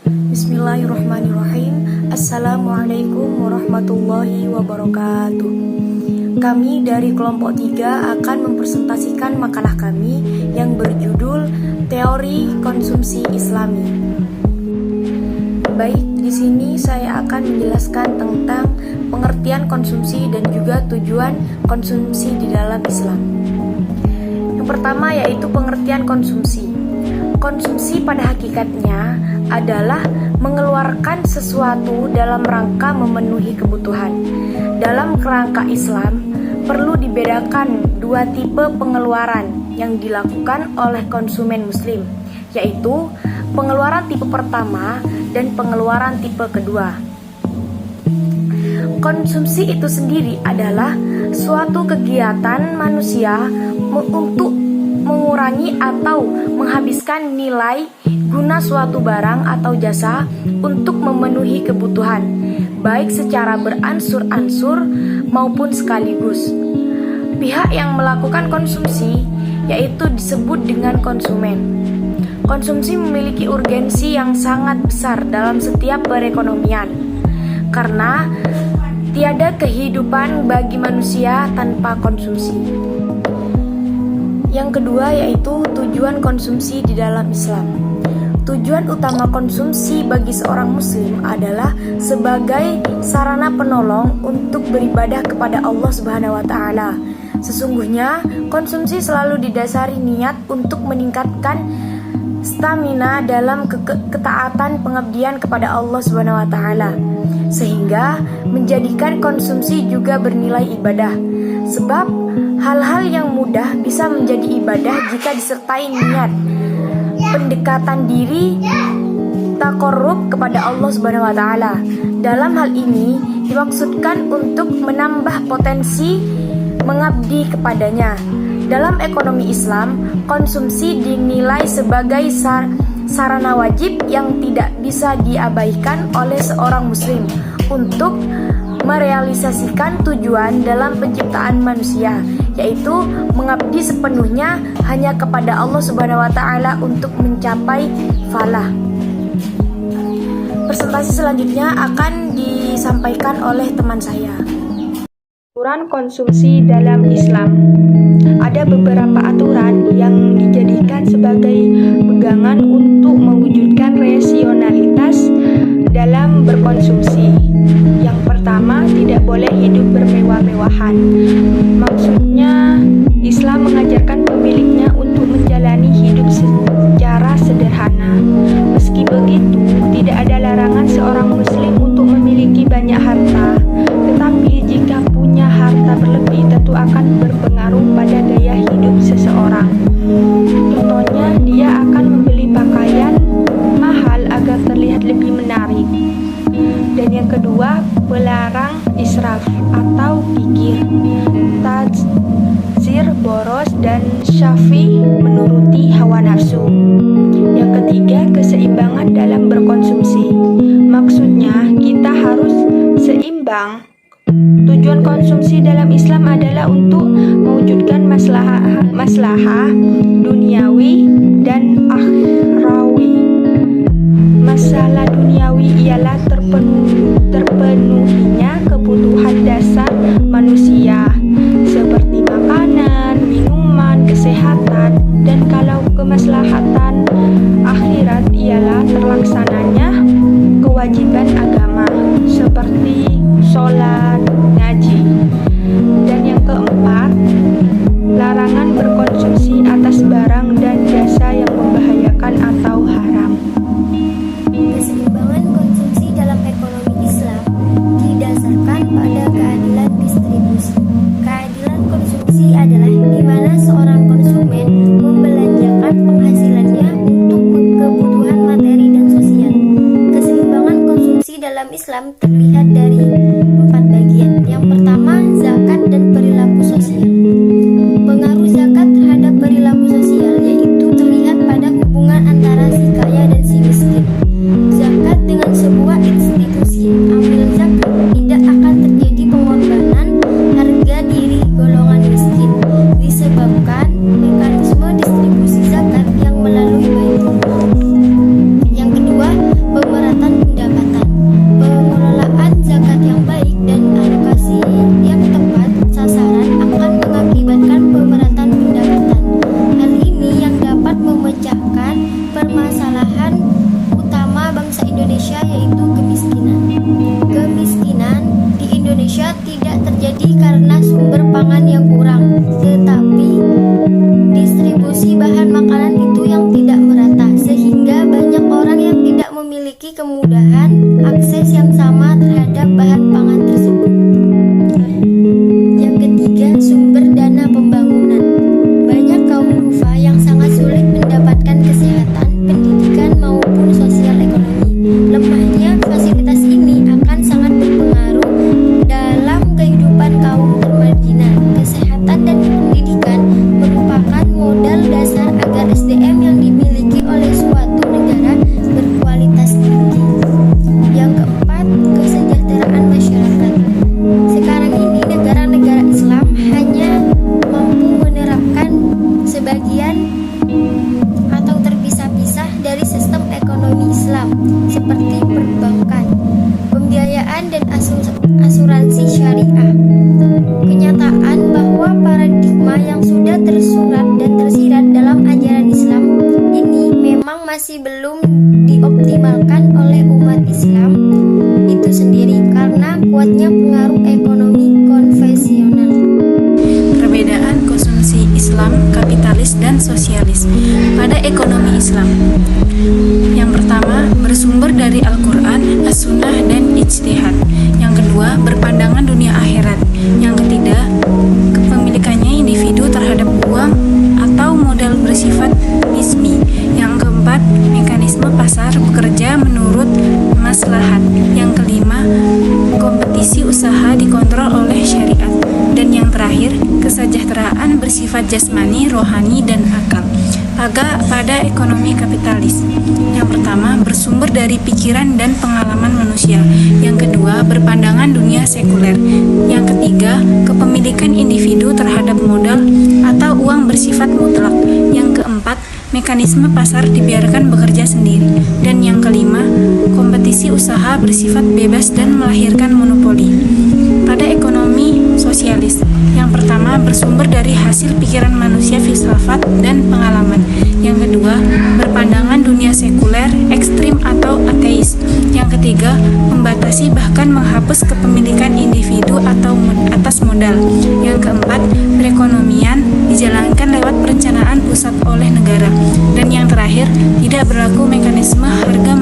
Bismillahirrahmanirrahim. Assalamualaikum warahmatullahi wabarakatuh. Kami dari kelompok 3 akan mempresentasikan makalah kami yang berjudul Teori Konsumsi Islami. Baik, di sini saya akan menjelaskan tentang pengertian konsumsi dan juga tujuan konsumsi di dalam Islam. Yang pertama yaitu pengertian konsumsi. Konsumsi pada hakikatnya adalah mengeluarkan sesuatu dalam rangka memenuhi kebutuhan. Dalam kerangka Islam, perlu dibedakan dua tipe pengeluaran yang dilakukan oleh konsumen muslim, yaitu pengeluaran tipe pertama dan pengeluaran tipe kedua. Konsumsi itu sendiri adalah suatu kegiatan manusia untuk mengurangi atau menghabiskan nilai guna suatu barang atau jasa untuk memenuhi kebutuhan, baik secara beransur-ansur maupun sekaligus. Pihak yang melakukan konsumsi yaitu disebut dengan konsumen. Konsumsi memiliki urgensi yang sangat besar dalam setiap perekonomian, karena tiada kehidupan bagi manusia tanpa konsumsi. Yang kedua yaitu tujuan konsumsi di dalam Islam. Tujuan utama konsumsi bagi seorang muslim adalah sebagai sarana penolong untuk beribadah kepada Allah Subhanahu wa taala. Sesungguhnya konsumsi selalu didasari niat untuk meningkatkan stamina dalam ketaatan pengabdian kepada Allah Subhanahu wa taala, sehingga menjadikan konsumsi juga bernilai ibadah. Sebab hal-hal yang mudah bisa menjadi ibadah jika disertai niat pendekatan diri taqarrub kepada Allah Subhanahu wa taala. Dalam hal ini dimaksudkan untuk menambah potensi mengabdi kepadanya. Dalam ekonomi Islam, konsumsi dinilai sebagai sarana wajib yang tidak bisa diabaikan oleh seorang muslim untuk merealisasikan tujuan dalam penciptaan manusia, yaitu mengabdi sepenuhnya hanya kepada Allah Subhanahu wa taala untuk mencapai falah. Presentasi selanjutnya akan disampaikan oleh teman saya. Aturan konsumsi dalam Islam. Ada beberapa aturan yang dijadikan sebagai pegangan untuk mewujudkan rasionalitas dalam berkonsumsi. Yang pertama, tidak boleh hidup bermewah-mewahan. Maksudnya, Islam mengajarkan pemiliknya untuk menjalani hidup secara sederhana. Meski begitu, tidak ada larangan seorang muslim untuk memiliki banyak harta. Tetapi jika punya harta berlebih, tentu akan berpengaruh pada gaya hidup seseorang. Contohnya, dia akan membeli pakaian mahal agar terlihat lebih menarik. Dan yang kedua, pelarang israf atau pikir, tadzir, boros, dan syafih menuruti hawa nafsu. Yang ketiga, keseimbangan dalam berkonsumsi. Maksudnya, kita harus seimbang. Tujuan konsumsi dalam Islam adalah untuk mewujudkan maslahah duniawi dan akhrawi. Masalah duniawi ialah terpenuhinya kebutuhan dasar manusia seperti makanan, minuman, kesehatan, dan kalau kemaslahatan akhirat ialah terlaksananya kewajiban agama seperti sholat, ngaji. Dan yang keempat, larangan berkonsumsi atas barang dan jasa yang membahayakan atau haram. Keseimbangan konsumsi dalam ekonomi Islam didasarkan pada keadilan distribusi. Keadilan konsumsi adalah di mana seorang konsumen membelanjakan penghasilannya untuk kebutuhan materi dan sosial. Keseimbangan konsumsi dalam Islam terlihat dari 4 bagian. Yang pertama, zakat dan perilaku sosial. Pengaruh zakat terhadap perilaku sosial yaitu terlihat pada hubungan antara si kaya dan si miskin. Zakat dengan sebuah institusi ambil zakat, tidak akan terjadi pengorbanan harga diri golongan miskin disebabkan mekanisme distribusi zakat yang melalui baitul mal. Yang kedua, permasalahan utama bangsa Indonesia, yaitu kemiskinan. Kemiskinan di Indonesia tidak terjadi karena sumber pangan yang kurang, tetapi distribusi bahan makanan itu yang tidak merata, sehingga banyak orang yang tidak memiliki kemudahan akses yang sama terhadap bahan pangan tersebut. Yang ketiga, sumber dana pembangunan. Banyak kaum duafa yang sangat sulit mendapatkan kesehatan, pendidikan maupun sosial ekonomi. Lemahnya fasilitas ini akan sangat berpengaruh dalam kehidupan kaum termarginal. Kesehatan dan pendidikan merupakan modal dasar agar SDM yang dimiliki oleh suatu negara berkualitas tinggi. Yang keempat, kesejahteraan masyarakat. Sekarang ini negara-negara Islam hanya mampu menerapkan sebagian atau terpisah-pisah dari sistem ekonomi Islam, seperti perbankan, pembiayaan, dan asuransi syariah. Kenyataan bahwa paradigma yang sudah tersurat dan tersirat dalam ajaran Islam ini memang masih belum dioptimalkan oleh umat Islam itu sendiri karena kuatnya pengaruh ekonomi konvensional. Perbedaan konsumsi Islam, kapitalis, dan sosialis pada ekonomi Islam. Yang pertama, bersumber dari Al-Quran, As-Sunnah, dan Ijtihad. Yang kedua, berpandangan dunia akhirat. Yang ketiga, kepemilikannya individu terhadap uang atau modal bersifat nisbi. Yang keempat, mekanisme pasar bekerja menurut maslahat. Yang kelima, kompetisi usaha dikontrol oleh syariat. Dan yang terakhir, kesejahteraan bersifat jasmani, rohani, dan akal. Pada ekonomi kapitalis. Yang pertama, bersumber dari pikiran dan pengalaman manusia. Yang kedua, berpandangan dunia sekuler. Yang ketiga, kepemilikan individu terhadap modal atau uang bersifat mutlak. Yang keempat, mekanisme pasar dibiarkan bekerja sendiri. Dan yang kelima, kompetisi usaha bersifat bebas dan melahirkan monopoli. Pada ekonomi sosialis, yang pertama, bersumber dari hasil pikiran manusia, filsafat, dan pengalaman. Yang kedua, berpandangan dunia sekuler, ekstrim atau ateis. Yang ketiga, membatasi bahkan menghapus kepemilikan individu atau atas modal. Yang keempat, perekonomian dijalankan lewat perencanaan pusat oleh negara. Dan yang terakhir, tidak berlaku mekanisme harga